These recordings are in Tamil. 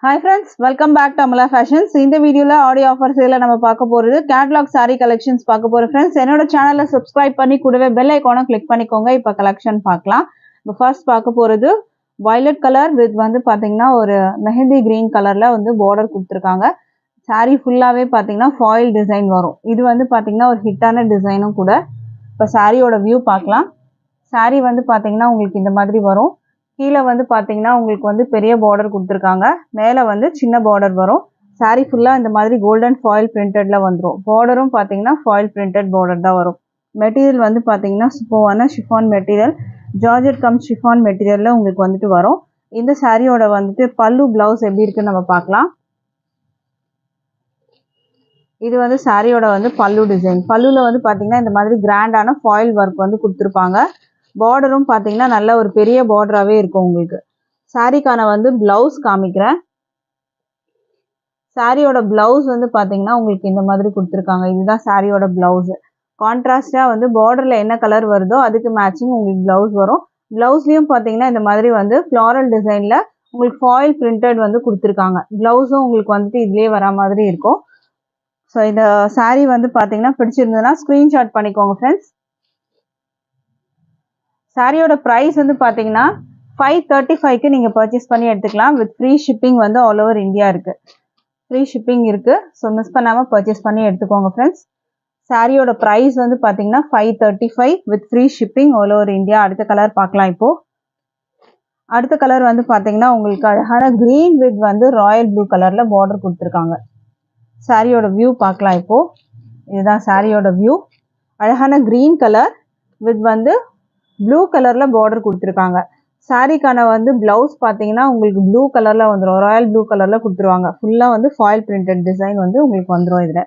Hi friends, welcome back to Amala Fashions. இந்த வீடியோல ஆடியோ ஆஃபர் சேல்ல நம்ம பார்க்க போறது கேட்டலாக் saree கலெக்ஷன்ஸ் பார்க்க போறோம் friends. என்னோட சேனலை subscribe பண்ணி கூடவே பெல் ஐகானை click பண்ணிக்கோங்க. இப்போ கலெக்ஷன் பார்க்கலாம். இப்போ ஃபர்ஸ்ட் பார்க்க போறது violet color with வந்து பாத்தீங்கன்னா ஒரு மெஹந்தி green கலர்ல வந்து border கொடுத்திருக்காங்க. saree ஃபுல்லாவே பாத்தீங்கன்னா foil டிசைன் வரும். இது வந்து பாத்தீங்கன்னா ஒரு ஹிட்டான டிசைனும் கூட. இப்போ சாரியோட வியூ பார்க்கலாம். saree வந்து பாத்தீங்கன்னா உங்களுக்கு இந்த மாதிரி வரும். கீழே வந்து பாத்தீங்கன்னா உங்களுக்கு வந்து பெரிய border கொடுத்திருக்காங்க. மேலே வந்து சின்ன border வரும். saree ஃபுல்லா இந்த மாதிரி golden foil printed-ல வந்துரும். border-ம் பாத்தீங்கன்னா foil printed border தான் வரும். மெட்டீரியல் வந்து பாத்தீங்கன்னா சூப்பரான chiffon material, georgette come chiffon மெட்டீரியல்ல உங்களுக்கு வந்துட்டு வரும். இந்த சாரியோட வந்துட்டு பல்லு பிளவுஸ் எப்படி இருக்குன்னு நம்ம பார்க்கலாம். இது வந்து சாரியோட வந்து பல்லு டிசைன். பல்லுல வந்து பாத்தீங்கன்னா இந்த மாதிரி கிராண்டான foil work வந்து கொடுத்திருப்பாங்க. பார்டரும் பாத்தீங்கன்னா நல்ல ஒரு பெரிய பார்டராவே இருக்கும் உங்களுக்கு. சாரிக்கான வந்து பிளவுஸ் காமிக்கிறேன். சாரியோட பிளவுஸ் வந்து பாத்தீங்கன்னா உங்களுக்கு இந்த மாதிரி கொடுத்திருக்காங்க. இதுதான் சாரியோட பிளவுஸ். கான்ட்ராஸ்டா வந்து பார்டர்ல என்ன கலர் வருதோ அதுக்கு மேட்சிங் உங்களுக்கு பிளவுஸ் வரும். பிளவுஸ்லயும் பாத்தீங்கன்னா இந்த மாதிரி வந்து ஃப்ளாரல் டிசைன்ல உங்களுக்கு ஃபாயில் பிரிண்டட் வந்து கொடுத்திருக்காங்க. பிளவுஸும் உங்களுக்கு வந்துட்டு இதுலயே வர மாதிரி இருக்கும். ஸோ இந்த சாரி வந்து பாத்தீங்கன்னா பிடிச்சிருந்ததுன்னா ஸ்கிரீன்ஷாட் பண்ணிக்கோங்க ஃப்ரெண்ட்ஸ். சாரியோட ப்ரைஸ் வந்து பாத்தீங்கன்னா 535க்கு நீங்க பர்ச்சேஸ் பண்ணி எடுத்துக்கலாம். வித் ஃப்ரீ ஷிப்பிங் வந்து ஆல் ஓவர் இந்தியா இருக்கு. ஃப்ரீ ஷிப்பிங் இருக்கு. ஸோ மிஸ் பண்ணாம பர்ச்சேஸ் பண்ணி எடுத்துக்கோங்க ஃப்ரெண்ட்ஸ். சாரியோட ப்ரைஸ் வந்து பாத்தீங்கன்னா 535 with free shipping all over India. அடுத்த கலர் பார்க்கலாம். இப்போ அடுத்த கலர் வந்து பாத்தீங்கன்னா உங்களுக்கு அழகான கிரீன் வித் வந்து ராயல் ப்ளூ கலர்ல பார்டர் கொடுத்துருக்காங்க. சாரியோட வியூ பார்க்கலாம். இப்போ இதுதான் சாரியோட வியூ. அழகான கிரீன் கலர் வித் வந்து ப்ளூ கலர்ல பார்டர் கொடுத்துருக்காங்க. சாரிக்கான வந்து பிளவுஸ் பாத்தீங்கன்னா உங்களுக்கு ப்ளூ கலர்ல வந்துடும். ராயல் ப்ளூ கலர்ல கொடுத்துருவாங்க. ஃபுல்லா வந்து ஃபாயில் பிரிண்டட் டிசைன் வந்து உங்களுக்கு வந்துடும். இதுல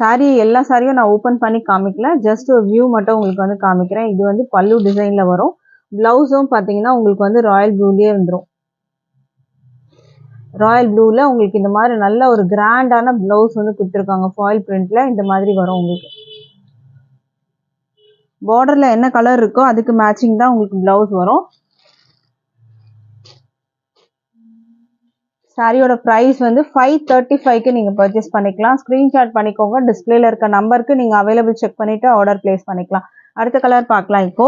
சாரி எல்லா சாரியும் நான் ஓபன் பண்ணி காமிக்கல, ஜஸ்ட் ஒரு வியூ மட்டும் உங்களுக்கு வந்து காமிக்கிறேன். இது வந்து பல்லு டிசைன்ல வரும். பிளவுஸும் பாத்தீங்கன்னா உங்களுக்கு வந்து ராயல் ப்ளூலயே வந்துடும். ராயல் ப்ளூல உங்களுக்கு இந்த மாதிரி நல்ல ஒரு கிராண்டான பிளவுஸ் வந்து கொடுத்துருக்காங்க. ஃபாயில் பிரிண்ட்ல இந்த மாதிரி வரும் உங்களுக்கு. பார்டர்ல என்ன கலர் இருக்கோ அதுக்கு மேட்சிங் தான் உங்களுக்கு பிளவுஸ் வரும். சாரியோட பிரைஸ் வந்து 535க்கு நீங்க பர்ச்சேஸ் பண்ணிக்கலாம். ஸ்கிரீன்ஷாட் பண்ணிக்கோங்க. டிஸ்பிளேல இருக்க நம்பருக்கு நீங்க அவைலபிள் செக் பண்ணிட்டு ஆர்டர் பிளேஸ் பண்ணிக்கலாம். அடுத்த கலர் பார்க்கலாம். இப்போ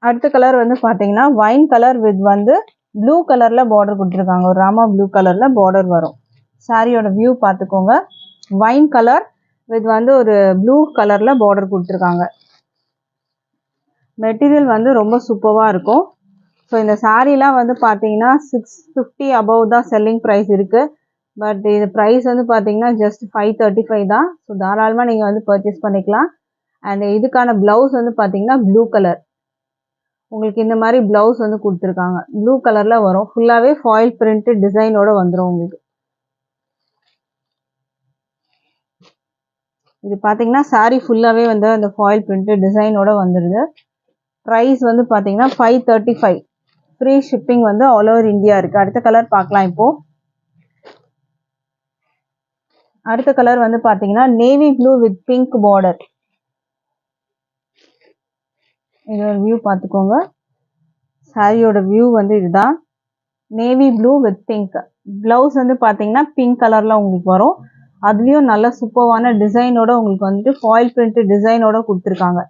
அடுத்த கலர் வந்து பாத்தீங்கன்னா வைன் கலர் வித் வந்து ப்ளூ கலர்ல பார்டர் கொடுத்துருக்காங்க. ஒரு ராமா ப்ளூ கலர்ல பார்டர் வரும். சாரியோட வியூ பார்த்துக்கோங்க. வைன் கலர் வித் வந்து ஒரு ப்ளூ கலர்ல பார்டர் கொடுத்துருக்காங்க. மெட்டீரியல் வந்து ரொம்ப சூப்பரா இருக்கும். ஸோ இந்த சாரீலாம் வந்து பார்த்தீங்கன்னா 650 அபவ் தான் செல்லிங் ப்ரைஸ் இருக்கு. பட் இது ப்ரைஸ் வந்து பார்த்தீங்கன்னா ஜஸ்ட் 535 தான். ஸோ தாராளமாக நீங்கள் வந்து பர்ச்சேஸ் பண்ணிக்கலாம். அண்ட் இதுக்கான பிளவுஸ் வந்து பார்த்தீங்கன்னா ப்ளூ கலர். உங்களுக்கு இந்த மாதிரி பிளவுஸ் வந்து கொடுத்துருக்காங்க. ப்ளூ கலர்ல வரும். ஃபுல்லாகவே ஃபாயில் பிரிண்டட் டிசைனோட வந்துடும் உங்களுக்கு. இது பார்த்தீங்கன்னா சாரீ ஃபுல்லாகவே வந்து அந்த ஃபாயில் பிரிண்டட் டிசைனோட வந்துடுது. ப்ரைஸ் வந்து பார்த்தீங்கன்னா 535. ஃப்ரீ ஷிப்பிங் வந்து ஆல் ஓவர் இந்தியா இருக்கு. அடுத்த கலர் பார்க்கலாம். இப்போ அடுத்த கலர் வந்து பாத்தீங்கன்னா navy blue with pink border. இது ஒரு வியூ பார்த்துக்கோங்க. சாரியோட வியூ வந்து இதுதான். Navy blue with pink. Blouse வந்து பாத்தீங்கன்னா பிங்க் கலர்ல உங்களுக்கு வரும். அதுலயும் நல்ல சூப்பரான டிசைனோட உங்களுக்கு வந்துட்டு ஃபாயில் பிரிண்ட் டிசைனோட கொடுத்துருக்காங்க.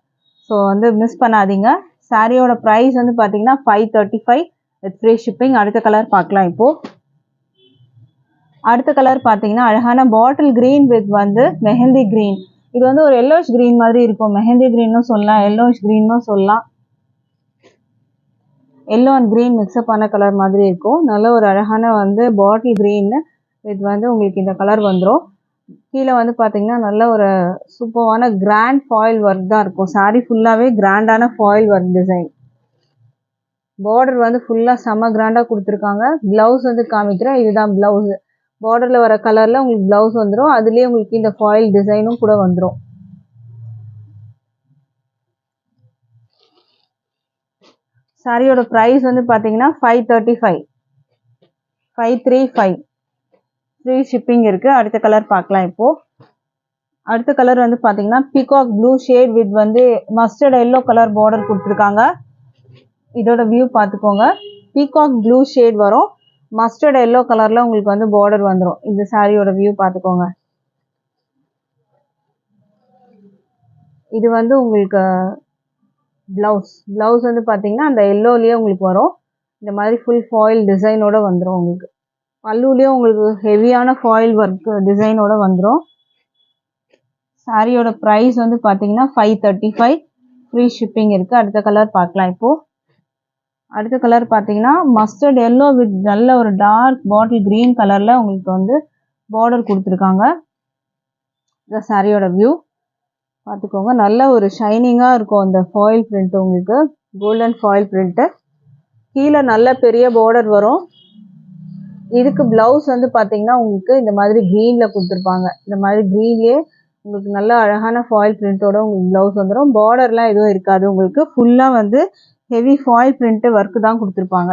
ஸோ வந்து மிஸ் பண்ணாதீங்க. சாரியோட ப்ரைஸ் வந்து பாத்தீங்கன்னா 535 வித் ஃப்ரீ ஷிப்பிங். அடுத்த கலர் பார்க்கலாம். இப்போ அடுத்த கலர் பாத்தீங்கன்னா அழகான பாட்டில் கிரீன் வித் வந்து மெஹந்தி கிரீன். இது வந்து ஒரு எல்லோஷ் கிரீன் மாதிரி இருக்கும். மெஹந்தி கிரீனும் சொல்லலாம், எல்லோஷ் கிரீனும் சொல்லலாம். எல்லோ அண்ட் கிரீன் மிக்ஸ்அப் ஆன கலர் மாதிரி இருக்கும். நல்ல ஒரு அழகான வந்து பாட்டில் கிரீன் வித் வந்து உங்களுக்கு இந்த கலர் வந்துடும். கீழே வந்து பாத்தீங்கன்னா நல்ல ஒரு சூப்பரான கிராண்ட் ஃபாயில் ஒர்க் தான் இருக்கும். சாரி ஃபுல்லாவே கிராண்டான ஃபாயில் ஒர்க் டிசைன். பார்டர் வந்து ஃபுல்லா செம்ம கிராண்டா கொடுத்துருக்காங்க. பிளவுஸ் வந்து காமிக்கிறேன். இதுதான் பிளவுஸ். பார்டர்ல வர கலர்ல உங்களுக்கு பிளவுஸ் வந்துடும். அதுலயே உங்களுக்கு இந்த ஃபாயில் டிசைனும் கூட வந்துடும். சாரியோட பிரைஸ் வந்து பாத்தீங்கன்னா 535. 535 ஃப்ரீ ஷிப்பிங் இருக்கு. அடுத்த கலர் பார்க்கலாம். இப்போ அடுத்த கலர் வந்து பாத்தீங்கன்னா பீகாக் ப்ளூ ஷேட் வித் வந்து மஸ்டர்ட் எல்லோ கலர் பார்டர் கொடுத்துருக்காங்க. இதோட வியூ பார்த்துக்கோங்க. பீகாக் ப்ளூ ஷேட் வரும், மஸ்டர்ட் எல்லோ கலரில் உங்களுக்கு வந்து பார்டர் வந்துடும். இந்த சாரியோட வியூ பார்த்துக்கோங்க. இது வந்து உங்களுக்கு ப்ளவுஸ் வந்து பார்த்தீங்கன்னா அந்த எல்லோலேயே உங்களுக்கு வரும். இந்த மாதிரி ஃபுல் ஃபாயில் டிசைனோட வந்துடும். உங்களுக்கு பல்லுலேயும் உங்களுக்கு ஹெவியான ஃபாயில் ஒர்க் டிசைனோட வந்துடும். சாரியோட ப்ரைஸ் வந்து பார்த்தீங்கன்னா 535, ஃப்ரீ ஷிப்பிங் இருக்குது. அடுத்த கலர் பார்க்கலாம். இப்போது அடுத்த கலர் பார்த்தீங்கன்னா மஸ்டர்ட் எல்லோ வித் நல்ல ஒரு டார்க் பாட்டில் க்ரீன் கலரில் உங்களுக்கு வந்து பார்டர் கொடுத்துருக்காங்க. இந்த சாரியோட வியூ பார்த்துக்கோங்க. நல்ல ஒரு ஷைனிங்காக இருக்கும் அந்த ஃபாயில் பிரிண்ட், உங்களுக்கு கோல்டன் ஃபாயில் பிரிண்ட்டு. கீழே நல்ல பெரிய பார்டர் வரும். இதுக்கு ப்ளவுஸ் வந்து பார்த்தீங்கன்னா உங்களுக்கு இந்த மாதிரி க்ரீனில் கொடுத்துருப்பாங்க. இந்த மாதிரி க்ரீன்லேயே உங்களுக்கு நல்ல அழகான ஃபாயில் பிரிண்ட்டோட உங்களுக்கு ப்ளவுஸ் வந்துடும். பார்டர்லாம் எதுவும் இருக்காது. உங்களுக்கு ஃபுல்லாக வந்து ஹெவி ஃபாயில் பிரிண்ட்டு ஒர்க்கு தான் கொடுத்துருப்பாங்க.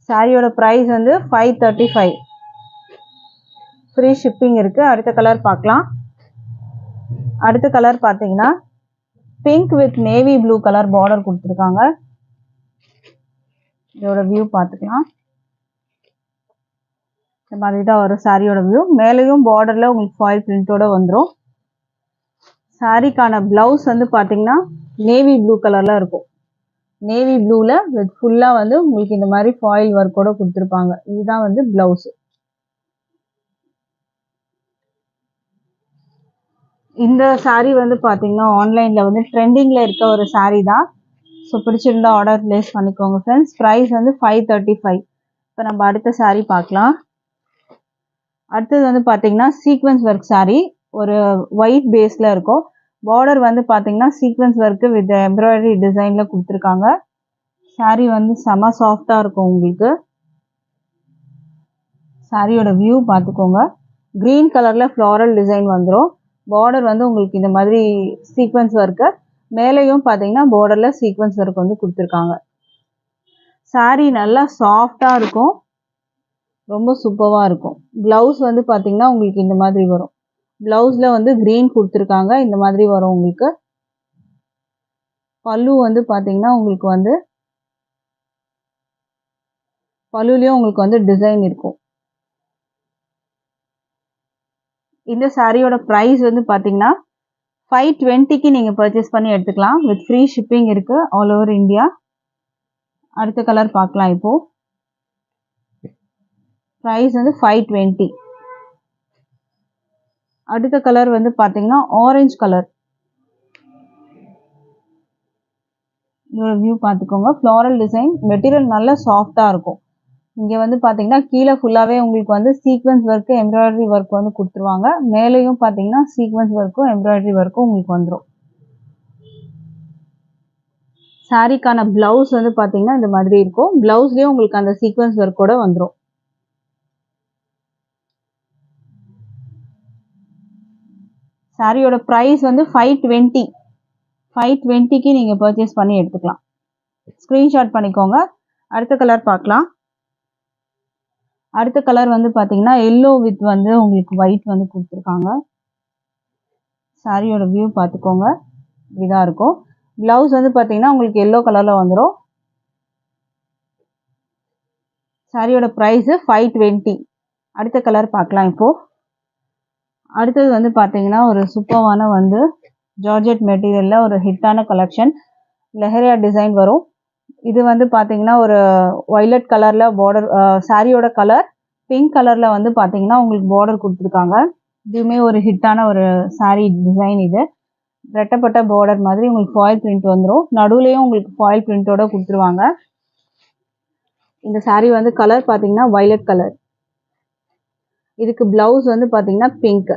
சாரியோட ப்ரைஸ் வந்து 535, ஃப்ரீ ஷிப்பிங் இருக்குது. அடுத்த கலர் பார்க்கலாம். அடுத்த கலர் பார்த்தீங்கன்னா pink with navy blue colour border கொடுத்துருக்காங்க. இதோட வியூ பார்த்துக்கலாம். இந்த மாதிரி தான் ஒரு சாரியோட வியூ. மேலேயும் பார்டரில் உங்களுக்கு ஃபாயில் பிரிண்ட்டோட வந்துடும். சாரிக்கான ப்ளவுஸ் வந்து பார்த்தீங்கன்னா நேவி ப்ளூ கலரில் இருக்கும். நேவி ப்ளூவில் வித் ஃபுல்லாக வந்து உங்களுக்கு இந்த மாதிரி ஃபாயில் ஒர்க்கோட கொடுத்துருப்பாங்க. இதுதான் வந்து ப்ளவுஸு. இந்த சாரீ வந்து பார்த்தீங்கன்னா ஆன்லைனில் வந்து ட்ரெண்டிங்கில் இருக்க ஒரு சாரீ தான். ஸோ பிடிச்சிருந்தா ஆர்டர் ப்ளேஸ் பண்ணிக்கோங்க ஃப்ரெண்ட்ஸ். ப்ரைஸ் வந்து 535. இப்போ நம்ம அடுத்த சாரீ பார்க்கலாம். அடுத்தது வந்து பார்த்தீங்கன்னா சீக்வன்ஸ் ஒர்க் சாரீ, ஒரு ஒயிட் பேஸில் இருக்கும். பார்டர் வந்து பார்த்தீங்கன்னா சீக்வன்ஸ் ஒர்க்கு வித் எம்ப்ராய்டரி டிசைனில் கொடுத்துருக்காங்க. சாரீ வந்து செம சாஃப்டாக இருக்கும் உங்களுக்கு. சாரியோட வியூ பார்த்துக்கோங்க. க்ரீன் கலரில் ஃப்ளாரல் டிசைன் வந்துடும். பார்டர் வந்து உங்களுக்கு இந்த மாதிரி சீக்வன்ஸ் ஒர்க்கு, மேலேயும் பார்த்தீங்கன்னா பார்டரில் சீக்வன்ஸ் ஒர்க் வந்து கொடுத்துருக்காங்க. சாரீ நல்லா சாஃப்டாக இருக்கும், ரொம்ப சூப்பராக இருக்கும். ப்ளவுஸ் வந்து பார்த்தீங்கன்னா உங்களுக்கு இந்த மாதிரி வரும். ப்ளவுஸில் வந்து க்ரீன் கொடுத்துருக்காங்க, இந்த மாதிரி வரும் உங்களுக்கு. பல்லு வந்து பார்த்தீங்கன்னா உங்களுக்கு வந்து பல்லுலேயும் உங்களுக்கு வந்து டிசைன் இருக்கும். இந்த சாரியோட ப்ரைஸ் வந்து பார்த்தீங்கன்னா 520க்கு நீங்கள் பர்ச்சேஸ் பண்ணி எடுத்துக்கலாம். வித் ஃப்ரீ ஷிப்பிங் இருக்குது ஆல் ஓவர் இந்தியா. அடுத்த கலர் பார்க்கலாம். இப்போது ப்ரைஸ் வந்து 520. அடுத்த கலர் வந்து பார்த்தீங்கன்னா ஆரஞ்சு கலர். இதோட வியூ பார்த்துக்கோங்க. ஃப்ளாரல் டிசைன், மெட்டீரியல் நல்லா சாஃப்டாக இருக்கும். இங்கே வந்து பார்த்தீங்கன்னா கீழே ஃபுல்லாகவே உங்களுக்கு வந்து சீக்வன்ஸ் ஒர்க்கு எம்ப்ராய்டரி ஒர்க் வந்து கொடுத்துருவாங்க. மேலேயும் பார்த்தீங்கன்னா சீக்வன்ஸ் ஒர்க்கும் எம்ப்ராய்டரி ஒர்க்கும் உங்களுக்கு வந்துடும். சாரிக்கான ப்ளவுஸ் வந்து பார்த்தீங்கன்னா இந்த மாதிரி இருக்கும். ப்ளவுஸ்லேயும் உங்களுக்கு அந்த சீக்வன்ஸ் ஒர்க்கோட வந்துடும். சாரியோட ப்ரைஸ் வந்து 520. 520க்கு நீங்கள் பர்ச்சேஸ் பண்ணி எடுத்துக்கலாம். ஸ்க்ரீன்ஷாட் பண்ணிக்கோங்க. அடுத்த கலர் பார்க்கலாம். அடுத்த கலர் வந்து பார்த்தீங்கன்னா எல்லோ வித் வந்து உங்களுக்கு ஒயிட் வந்து கொடுத்துருக்காங்க. சாரியோட வியூ பார்த்துக்கோங்க. இப்படிதான் இருக்கும். ப்ளவுஸ் வந்து பார்த்தீங்கன்னா உங்களுக்கு எல்லோ கலரில் வந்துடும். சாரியோட ப்ரைஸு 520. அடுத்த கலர் பார்க்கலாம். இப்போது அடுத்தது வந்து பார்த்தீங்கன்னா ஒரு சூப்பரான வந்து ஜார்ஜெட் மெட்டீரியலில் ஒரு ஹிட்டான கலெக்ஷன், லெஹரியா டிசைன் வரும். இது வந்து பார்த்தீங்கன்னா ஒரு வயலட் கலரில் பார்டர், சாரியோட கலர் பிங்க் கலரில் வந்து பார்த்தீங்கன்னா உங்களுக்கு பார்டர் கொடுத்துருக்காங்க. இதுவுமே ஒரு ஹிட்டான ஒரு சாரி டிசைன். இது ரெட்டப்பட்ட பார்டர் மாதிரி உங்களுக்கு ஃபாயில் பிரிண்ட் வந்துடும். நடுவுலையும் உங்களுக்கு ஃபாயில் பிரிண்ட்டோட கொடுத்துருவாங்க. இந்த சாரி வந்து கலர் பார்த்தீங்கன்னா வயலட் கலர். இதுக்கு ப்ளவுஸ் வந்து பார்த்தீங்கன்னா பிங்க்.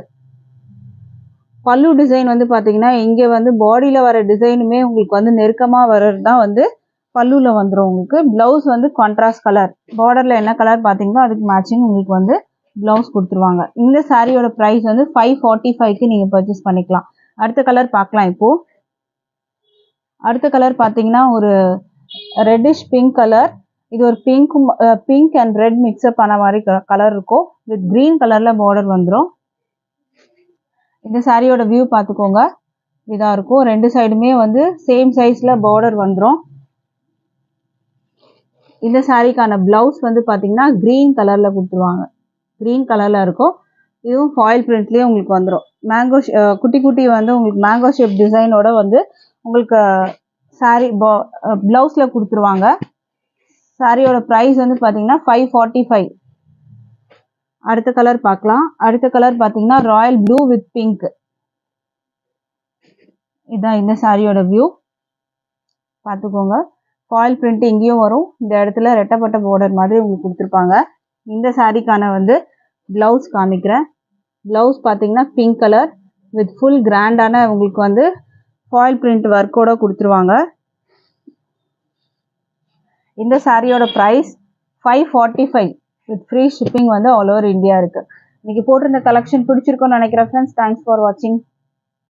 பல்லு டிசைன் வந்து பார்த்தீங்கன்னா இங்கே வந்து பாடியில் வர டிசைனுமே உங்களுக்கு வந்து நெருக்கமாக வர்றது தான் வந்து பல்லுவில் வந்துடும். உங்களுக்கு ப்ளவுஸ் வந்து கான்ட்ராஸ்ட் கலர், பார்டரில் என்ன கலர் பார்த்தீங்களோ அதுக்கு மேட்சிங் உங்களுக்கு வந்து ப்ளவுஸ் கொடுத்துருவாங்க. இந்த சாரியோட ப்ரைஸ் வந்து 545க்கு நீங்கள் பர்ச்சேஸ் பண்ணிக்கலாம். அடுத்த கலர் பார்க்கலாம். இப்போது அடுத்த கலர் பார்த்தீங்கன்னா ஒரு ரெட்டிஷ் பிங்க் கலர். இது ஒரு பிங்க் அண்ட் ரெட் மிக்ஸ்அப் பண்ண மாதிரி கலர் இருக்கும். வித் க்ரீன் கலரில் பார்டர் வந்துடும். இந்த சாரியோட வியூ பார்த்துக்கோங்க. இதாக இருக்கும். ரெண்டு சைடுமே வந்து சேம் சைஸில் பார்டர் வந்துடும். இந்த சாரீக்கான ப்ளவுஸ் வந்து பார்த்தீங்கன்னா க்ரீன் கலரில் கொடுத்துருவாங்க. க்ரீன் கலரில் இருக்கும். இதுவும் ஃபாயில் பிரிண்ட்லேயே உங்களுக்கு வந்துடும். மேங்கோ குட்டி குட்டி வந்து உங்களுக்கு மேங்கோ ஷேப் டிசைனோட வந்து உங்களுக்கு சாரீ ப்ளவுஸில் கொடுத்துருவாங்க. சாரியோட ப்ரைஸ் வந்து பார்த்தீங்கன்னா 545. அடுத்த கலர் பார்க்கலாம். அடுத்த கலர் பார்த்தீங்கன்னா ராயல் ப்ளூ வித் பிங்க். இதுதான் இந்த சாரியோட வியூ. பார்த்துக்கோங்க. ஃபாயில் பிரிண்ட் இங்கேயும் வரும். இந்த இடத்துல ரெட்டப்பட்ட பார்டர் மாதிரி உங்களுக்கு கொடுத்துருப்பாங்க. இந்த சாரிக்கான வந்து ப்ளவுஸ் காமிக்கிறேன். ப்ளவுஸ் பார்த்தீங்கன்னா பிங்க் கலர் வித் ஃபுல் கிராண்டான உங்களுக்கு வந்து ஃபாயில் பிரிண்ட் ஒர்க்கோட கொடுத்துருவாங்க. இந்த சாரியோட ப்ரைஸ் 545 வித் ஃப்ரீ ஷிப்பிங் வந்து ஆல் ஓவர் இந்தியா இருக்குது. இன்றைக்கி போட்டிருந்த கலெக்ஷன் பிடிச்சிருக்கோன்னு நினைக்கிறேன் ஃப்ரெண்ட்ஸ். தேங்க்ஸ் ஃபார் வாட்சிங்.